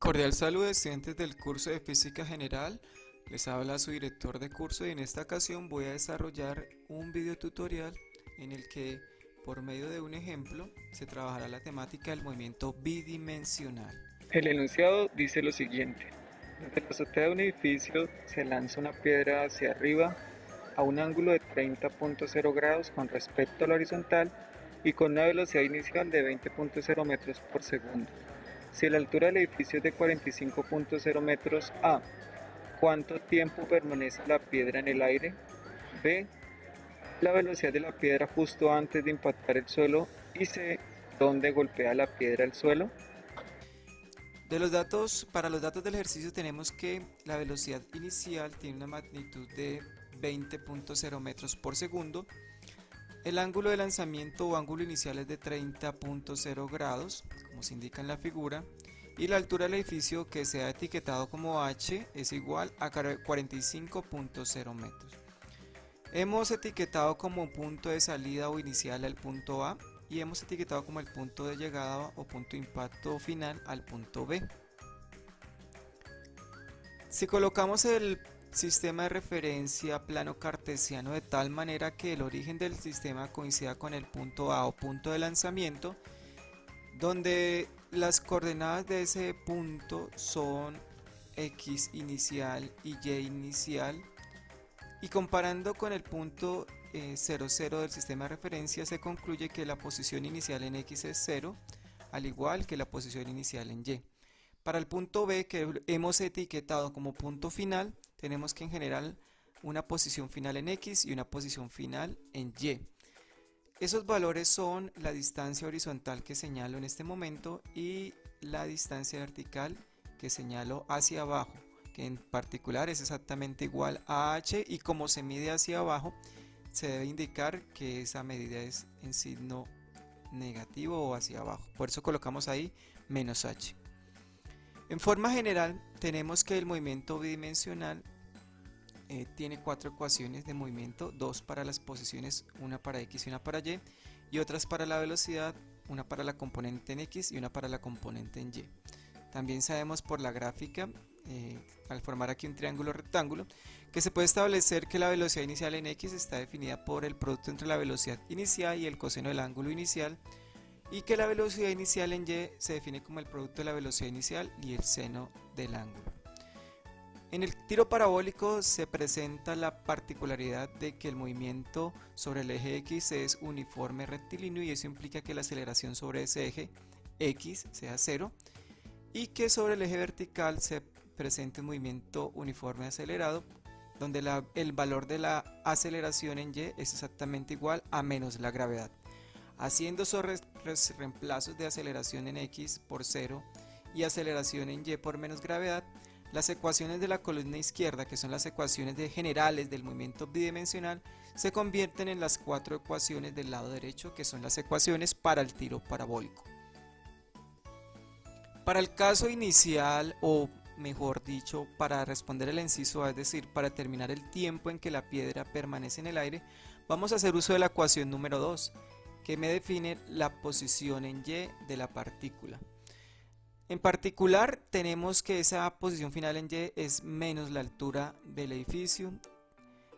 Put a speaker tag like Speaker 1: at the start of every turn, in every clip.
Speaker 1: Cordial saludo, estudiantes del curso de Física General. Les habla su director de curso y en esta ocasión voy a desarrollar un video tutorial en el que, por medio de un ejemplo, se trabajará la temática del movimiento bidimensional.
Speaker 2: El enunciado dice lo siguiente: desde la azotea de un edificio se lanza una piedra hacia arriba a un ángulo de 30.0 grados con respecto a la horizontal y con una velocidad inicial de 20.0 metros por segundo. Si la altura del edificio es de 45.0 metros A, ¿cuánto tiempo permanece la piedra en el aire? B, la velocidad de la piedra justo antes de impactar el suelo y C, ¿dónde golpea la piedra el suelo?
Speaker 1: Para los datos del ejercicio tenemos que la velocidad inicial tiene una magnitud de 20.0 metros por segundo. El ángulo de lanzamiento o ángulo inicial es de 30.0 grados, como se indica en la figura, y la altura del edificio que se ha etiquetado como H es igual a 45.0 metros. Hemos etiquetado como punto de salida o inicial al punto A y hemos etiquetado como el punto de llegada o punto de impacto final al punto B. Si colocamos el sistema de referencia plano cartesiano de tal manera que el origen del sistema coincida con el punto A o punto de lanzamiento, donde las coordenadas de ese punto son X inicial y Y inicial, y comparando con el punto 0, 0 del sistema de referencia se concluye que la posición inicial en X es 0, al igual que la posición inicial en Y. Para el punto B, que hemos etiquetado como punto final, tenemos que en general una posición final en X y una posición final en Y. Esos valores son la distancia horizontal que señalo en este momento y la distancia vertical que señalo hacia abajo, que en particular es exactamente igual a h, y como se mide hacia abajo se debe indicar que esa medida es en signo negativo o hacia abajo, por eso colocamos ahí menos h. En forma general tenemos que el movimiento bidimensional tiene cuatro ecuaciones de movimiento, dos para las posiciones, una para X y una para y otras para la velocidad, una para la componente en X y una para la componente en Y. También sabemos por la gráfica, al formar aquí un triángulo rectángulo, que se puede establecer que la velocidad inicial en X está definida por el producto entre la velocidad inicial y el coseno del ángulo inicial, y que la velocidad inicial en Y se define como el producto de la velocidad inicial y el seno del ángulo. En el tiro parabólico se presenta la particularidad de que el movimiento sobre el eje X es uniforme rectilíneo y eso implica que la aceleración sobre ese eje X sea cero y que sobre el eje vertical se presente un movimiento uniforme acelerado donde el valor de la aceleración en Y es exactamente igual a menos la gravedad. Haciendo esos reemplazos de aceleración en X por cero y aceleración en Y por menos gravedad, las ecuaciones de la columna izquierda, que son las ecuaciones generales del movimiento bidimensional, se convierten en las cuatro ecuaciones del lado derecho, que son las ecuaciones para el tiro parabólico. Para el caso inicial, o mejor dicho, para responder el inciso A, es decir, para determinar el tiempo en que la piedra permanece en el aire, vamos a hacer uso de la ecuación número 2, que me define la posición en Y de la partícula. En particular, tenemos que esa posición final en Y es menos la altura del edificio,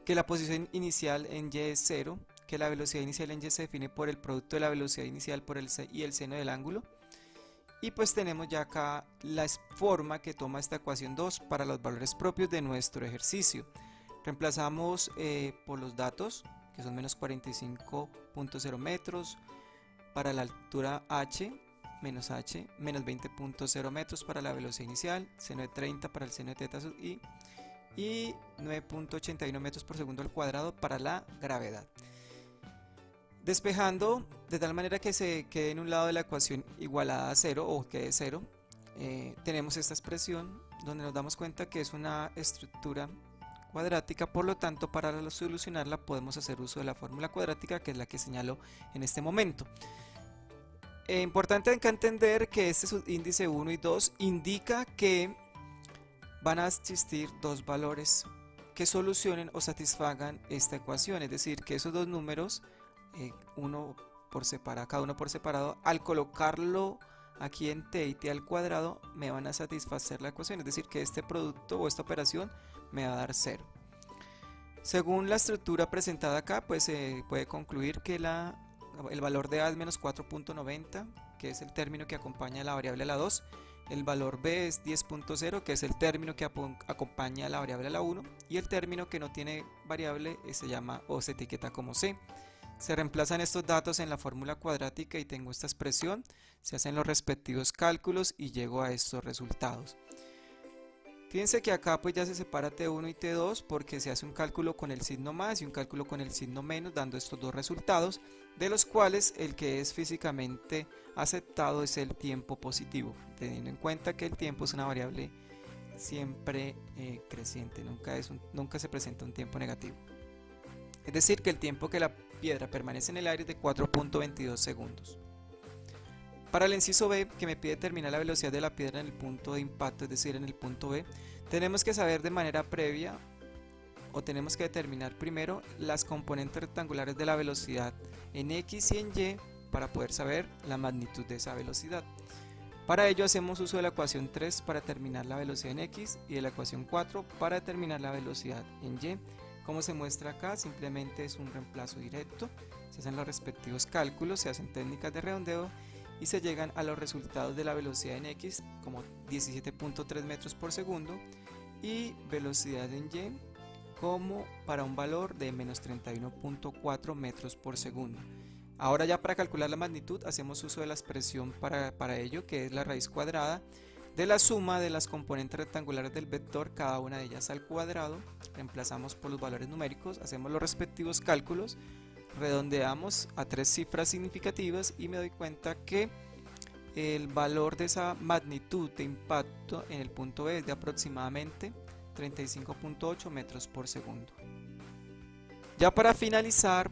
Speaker 1: que la posición inicial en Y es 0, que la velocidad inicial en Y se define por el producto de la velocidad inicial y el seno del ángulo. Y pues tenemos ya acá la forma que toma esta ecuación 2 para los valores propios de nuestro ejercicio. Reemplazamos por los datos, que son menos 45.0 metros, para la altura h, menos 20.0 metros para la velocidad inicial, seno de 30 para el seno de teta sub i y 9.81 metros por segundo al cuadrado para la gravedad. Despejando de tal manera que se quede en un lado de la ecuación igualada a 0 o quede 0, tenemos esta expresión donde nos damos cuenta que es una estructura cuadrática, por lo tanto para solucionarla podemos hacer uso de la fórmula cuadrática, que es la que señalo en este momento. Importante entender que este subíndice 1 y 2 indica que van a existir dos valores que solucionen o satisfagan esta ecuación, es decir, que esos dos números, cada uno por separado, al colocarlo aquí en t y t al cuadrado me van a satisfacer la ecuación, es decir, que este producto o esta operación me va a dar 0. Según la estructura presentada acá, pues se puede concluir que el valor de A es menos 4.90, que es el término que acompaña a la variable a la 2. El valor B es 10.0, que es el término que acompaña a la variable a la 1. Y el término que no tiene variable se llama o se etiqueta como C. Se reemplazan estos datos en la fórmula cuadrática y tengo esta expresión. Se hacen los respectivos cálculos y llego a estos resultados. Fíjense que acá pues ya se separa T1 y T2 porque se hace un cálculo con el signo más y un cálculo con el signo menos, dando estos dos resultados, de los cuales el que es físicamente aceptado es el tiempo positivo, teniendo en cuenta que el tiempo es una variable siempre creciente, nunca se presenta un tiempo negativo. Es decir, que el tiempo que la piedra permanece en el aire es de 4.22 segundos. Para el inciso B, que me pide determinar la velocidad de la piedra en el punto de impacto, es decir, en el punto B, tenemos que saber de manera previa o tenemos que determinar primero las componentes rectangulares de la velocidad en X y en Y para poder saber la magnitud de esa velocidad. Para ello hacemos uso de la ecuación 3 para determinar la velocidad en X y de la ecuación 4 para determinar la velocidad en Y. Como se muestra acá, simplemente es un reemplazo directo, se hacen los respectivos cálculos, se hacen técnicas de redondeo y se llegan a los resultados de la velocidad en X como 17.3 metros por segundo y velocidad en Y como para un valor de menos 31.4 metros por segundo. Ahora ya para calcular la magnitud hacemos uso de la expresión para ello, que es la raíz cuadrada de la suma de las componentes rectangulares del vector, cada una de ellas al cuadrado, reemplazamos por los valores numéricos, hacemos los respectivos cálculos, redondeamos a 3 cifras significativas y me doy cuenta que el valor de esa magnitud de impacto en el punto B es de aproximadamente 35.8 metros por segundo. Ya para finalizar,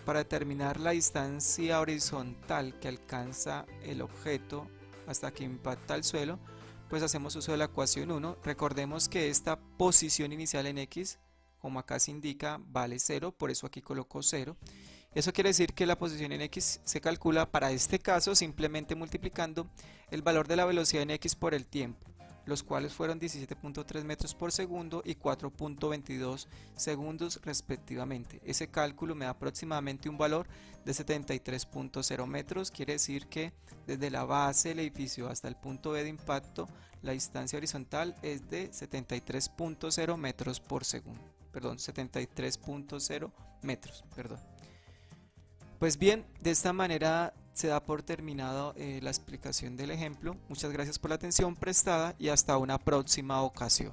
Speaker 1: para determinar la distancia horizontal que alcanza el objeto hasta que impacta al suelo, pues hacemos uso de la ecuación 1. Recordemos que esta posición inicial en X, como acá se indica, vale 0, por eso aquí coloco 0. Eso quiere decir que la posición en X se calcula para este caso simplemente multiplicando el valor de la velocidad en X por el tiempo, los cuales fueron 17.3 metros por segundo y 4.22 segundos respectivamente. Ese cálculo me da aproximadamente un valor de 73.0 metros, quiere decir que desde la base del edificio hasta el punto B de impacto la distancia horizontal es de 73.0 metros por segundo, perdón, 73.0 metros, perdón. Pues bien, de esta manera se da por terminado la explicación del ejemplo. Muchas gracias por la atención prestada y hasta una próxima ocasión.